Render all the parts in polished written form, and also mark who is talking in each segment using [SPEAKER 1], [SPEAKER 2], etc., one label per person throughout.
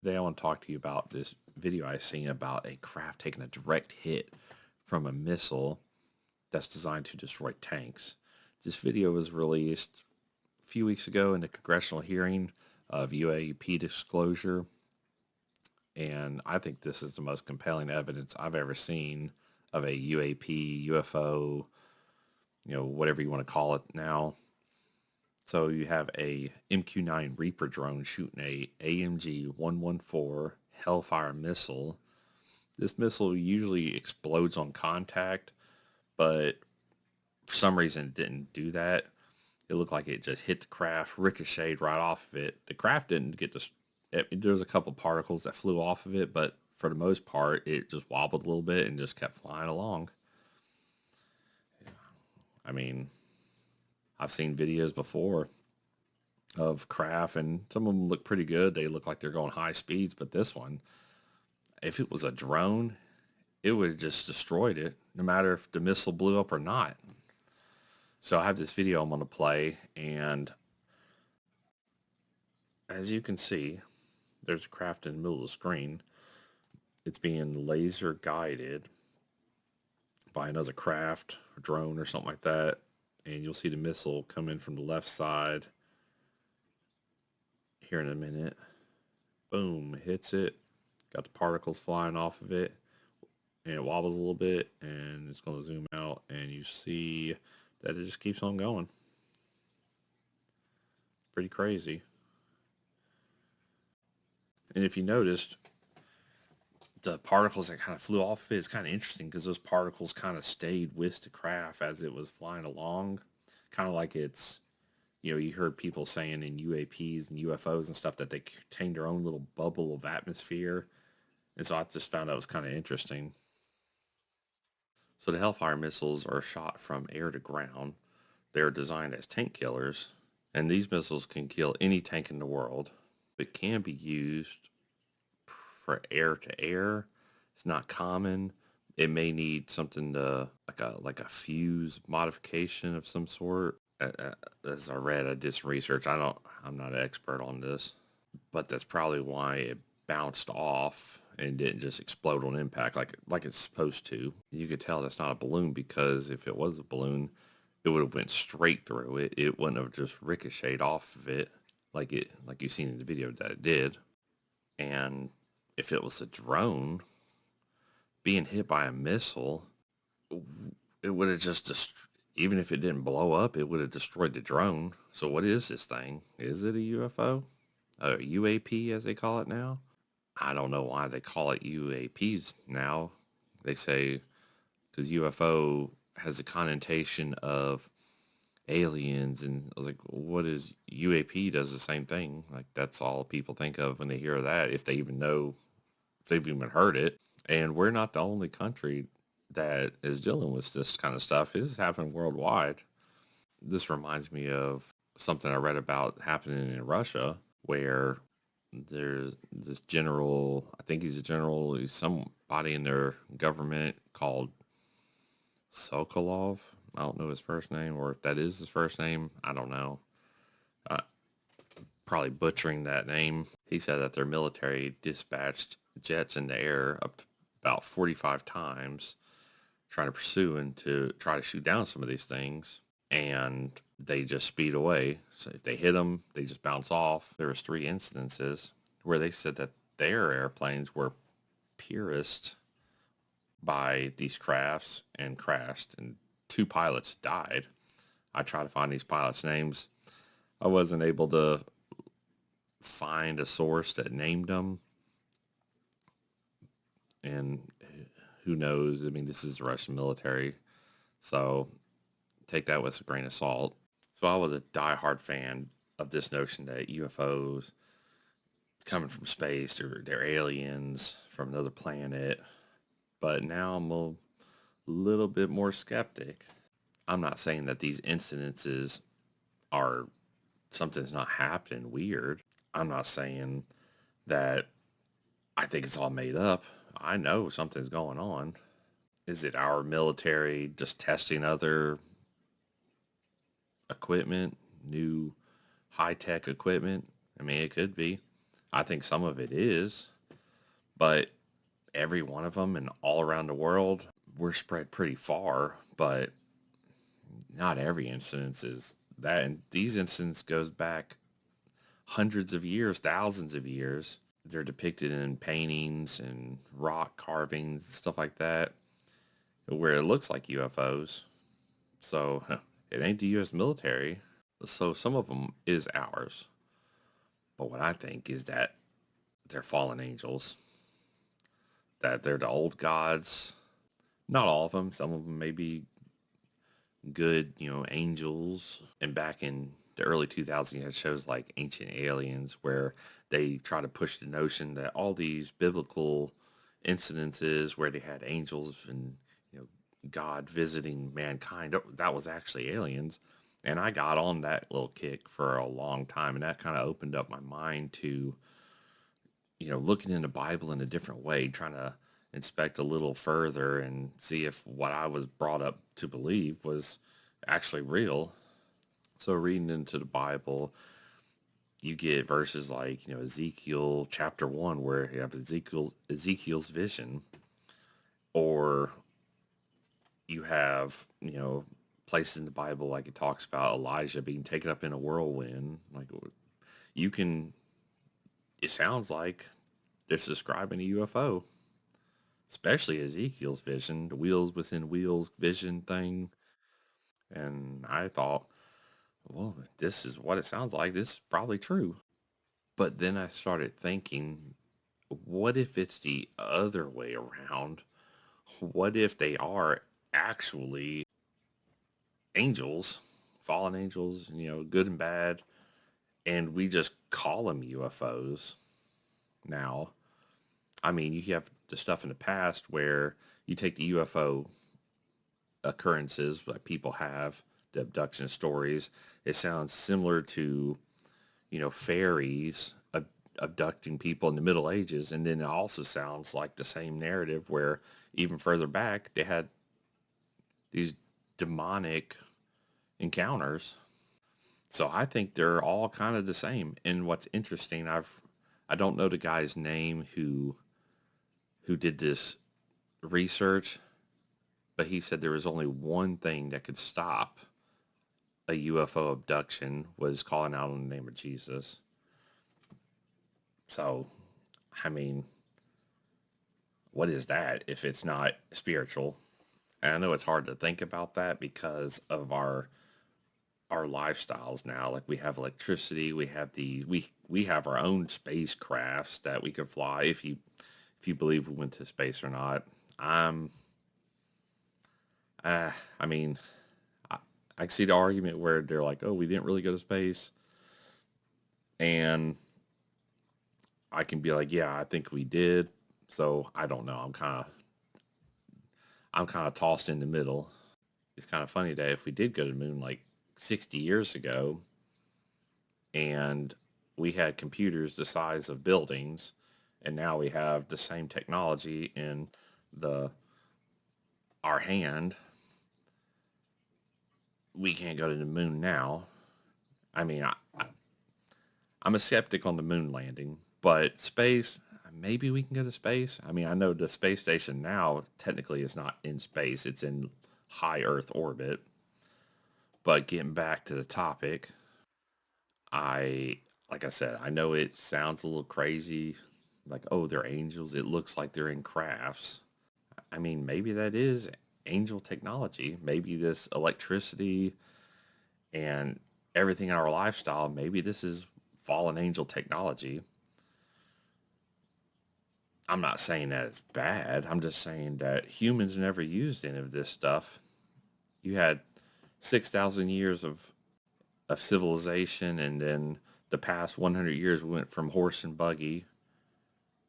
[SPEAKER 1] Today I want to talk to you about this video I seen about a craft taking a direct hit from a missile that's designed to destroy tanks. This video was released a few weeks ago in the congressional hearing of UAP disclosure, and I think this is the most compelling evidence I've ever seen of a UAP, UFO, whatever you want to call it now. So you have a MQ-9 Reaper drone shooting a AMG-114 Hellfire missile. This missile usually explodes on contact, but for some reason it didn't do that. It looked like it just hit the craft, ricocheted right off of it. The craft didn't get this. There was a couple particles that flew off of it, but for the most part, it just wobbled a little bit and just kept flying along. I mean, I've seen videos before of craft, and some of them look pretty good. They look like they're going high speeds, but this one, if it was a drone, it would have just destroyed it, no matter if the missile blew up or not. So I have this video I'm going to play, and as you can see, there's a craft in the middle of the screen. It's being laser guided by another craft, or drone, or something like that. And you'll see the missile come in from the left side here in a minute. Boom, hits it. Got the particles flying off of it. And it wobbles a little bit, and it's going to zoom out, and you see that it just keeps on going. Pretty crazy. And if you noticed, the particles that kind of flew off it, it's kind of interesting because those particles kind of stayed with the craft as it was flying along. Kind of like it's, you heard people saying in UAPs and UFOs and stuff that they contain their own little bubble of atmosphere. And so I just found that was kind of interesting. So the Hellfire missiles are shot from air to ground. They're designed as tank killers, and these missiles can kill any tank in the world. It can be used for air to air. It's not common. It may need something to like a fuse modification of some sort. As I read, I did some research. I'm not an expert on this, but that's probably why it bounced off and didn't just explode on impact like it's supposed to. You could tell that's not a balloon, because if it was a balloon, it would have went straight through it. It wouldn't have just ricocheted off of it like you've seen in the video that it did. And if it was a drone being hit by a missile, it would have even if it didn't blow up, it would have destroyed the drone. So what is this thing? Is it a UFO? A UAP, as they call it now? I don't know why they call it UAPs now. They say because UFO has a connotation of aliens, and I was like, what is UAP? Does the same thing. Like, that's all people think of when they hear that, if they even know, if they've even heard it. And we're not the only country that is dealing with this kind of stuff. This is happening worldwide. This reminds me of something I read about happening in Russia, where there's this general, I think he's a general, he's somebody in their government called Sokolov. I don't know his first name, or if that is his first name, I don't know. Probably butchering that name. He said that their military dispatched jets in the air up to about 45 times, trying to pursue and to try to shoot down some of these things, and they just speed away. So if they hit them, they just bounce off. There was 3 instances where they said that their airplanes were pierced by these crafts and crashed, and 2 pilots died. I tried to find these pilots' names. I wasn't able to find a source that named them, and who knows? I mean, this is the Russian military, so take that with a grain of salt. So I was a diehard fan of this notion that UFOs coming from space, they're aliens from another planet. But now I'm a little bit more skeptic. I'm not saying that these incidences are something's not happening weird. I'm not saying that I think it's all made up. I know something's going on. Is it our military just testing other equipment, new high-tech equipment? I mean, it could be. I think some of it is, but every one of them and all around the world, we're spread pretty far, but not every instance is that. And these instances goes back hundreds of years, thousands of years. They're depicted in paintings and rock carvings, stuff like that, where it looks like UFOs. So it ain't the U.S. military. So some of them is ours. But what I think is that they're fallen angels, that they're the old gods. Not all of them. Some of them may be good, angels. And back in the early 2000s, you had shows like Ancient Aliens where they try to push the notion that all these biblical incidences where they had angels and, God visiting mankind, that was actually aliens. And I got on that little kick for a long time. And that kind of opened up my mind to, looking in the Bible in a different way, trying to inspect a little further and see if what I was brought up to believe was actually real. So reading into the Bible, you get verses like, Ezekiel chapter 1 where you have Ezekiel's vision, or you have, places in the Bible like it talks about Elijah being taken up in a whirlwind. Like you can, it sounds like it's describing a UFO, especially Ezekiel's vision, the wheels within wheels vision thing. And I thought, well, this is what it sounds like. This is probably true. But then I started thinking, what if it's the other way around? What if they are actually angels, fallen angels, good and bad, and we just call them UFOs now? I mean, you have the stuff in the past where you take the UFO occurrences that people have, the abduction stories. It sounds similar to, fairies abducting people in the Middle Ages. And then it also sounds like the same narrative where even further back, they had these demonic encounters. So I think they're all kind of the same. And what's interesting, I don't know the guy's name who did this research, but he said there was only one thing that could stop a UFO abduction, was calling out on the name of Jesus. So, I mean, what is that if it's not spiritual? And I know it's hard to think about that because of our lifestyles now. Like we have electricity, we have we have our own spacecrafts that we could fly if you believe we went to space or not. I'm I mean, I, I see the argument where they're like, "Oh, we didn't really go to space," and I can be like, "Yeah, I think we did." So I don't know. I'm kind of tossed in the middle. It's kind of funny that if we did go to the moon like 60 years ago, and we had computers the size of buildings, and now we have the same technology in the our hand, we can't go to the moon now. I mean, I'm a skeptic on the moon landing, but space, maybe we can go to space. I mean, I know the space station now technically is not in space, it's in high Earth orbit. But getting back to the topic, I, like I said, I know it sounds a little crazy, like, oh, they're angels. It looks like they're in crafts. I mean, maybe that is angel technology. Maybe this electricity and everything in our lifestyle, maybe this is fallen angel technology. I'm not saying that it's bad. I'm just saying that humans never used any of this stuff. You had 6,000 years of civilization, and then the past 100 years we went from horse and buggy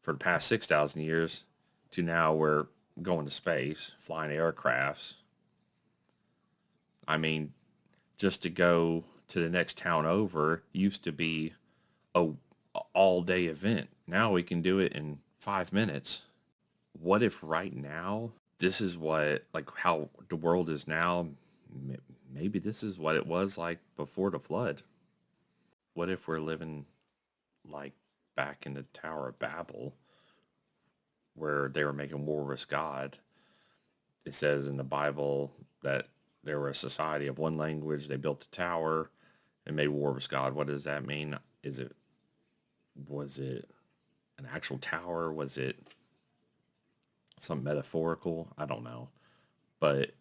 [SPEAKER 1] for the past 6,000 years to now we're going to space, flying aircrafts. I mean, just to go to the next town over used to be a all day event. Now we can do it in 5 minutes. What if right now this is what, like how the world is now? Maybe this is what it was like before the flood. What if we're living like back in the Tower of Babel, where they were making war with God. It says in the Bible that there were a society of one language. They built a tower and made war with God. What does that mean? Was it an actual tower? Was it some metaphorical? I don't know. But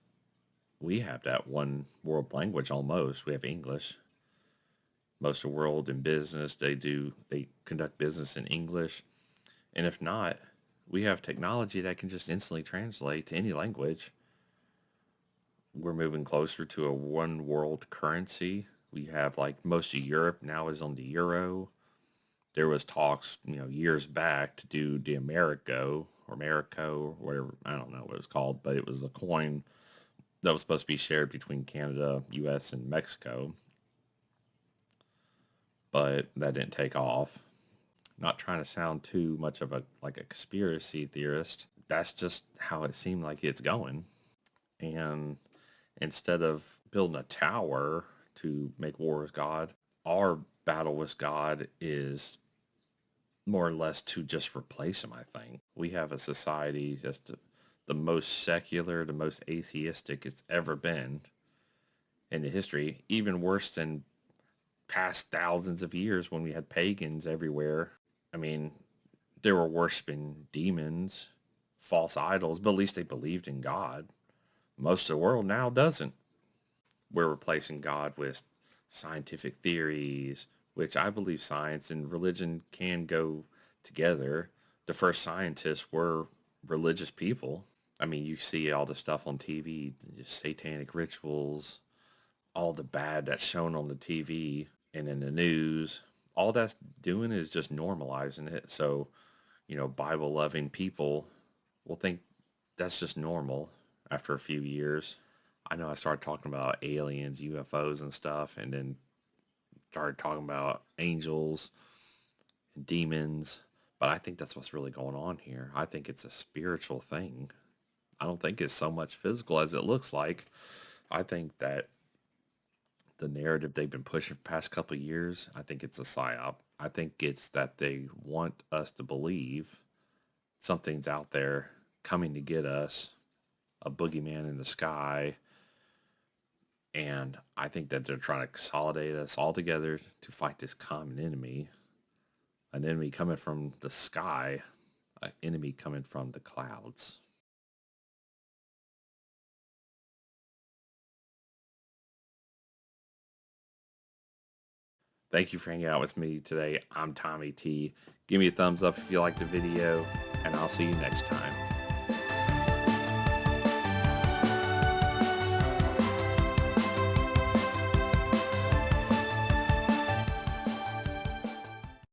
[SPEAKER 1] we have that one world language almost. We have English. Most of the world in business, they conduct business in English. And if not, we have technology that can just instantly translate to any language. We're moving closer to a one world currency. We have like most of Europe now is on the euro. There was talks, years back to do the Americo or Americo, whatever, I don't know what it was called, but it was a coin that was supposed to be shared between Canada, US, and Mexico. But that didn't take off. Not trying to sound too much of a conspiracy theorist. That's just how it seemed like it's going. And instead of building a tower to make war with God, our battle with God is more or less to just replace him, I think. We have a society just the most secular, the most atheistic it's ever been in the history, even worse than past thousands of years when we had pagans everywhere. I mean, they were worshiping demons, false idols, but at least they believed in God. Most of the world now doesn't. We're replacing God with scientific theories, which I believe science and religion can go together. The first scientists were religious people. I mean, you see all the stuff on TV, just satanic rituals, all the bad that's shown on the TV and in the news. All that's doing is just normalizing it. So, Bible-loving people will think that's just normal after a few years. I know I started talking about aliens, UFOs and stuff, and then started talking about angels and demons. But I think that's what's really going on here. I think it's a spiritual thing. I don't think it's so much physical as it looks like. I think that the narrative they've been pushing for the past couple of years, I think it's a psyop. I think it's that they want us to believe something's out there coming to get us, a boogeyman in the sky. And I think that they're trying to consolidate us all together to fight this common enemy. An enemy coming from the sky, an enemy coming from the clouds. Thank you for hanging out with me today. I'm Tommy T. Give me a thumbs up if you liked the video, and I'll see you next time.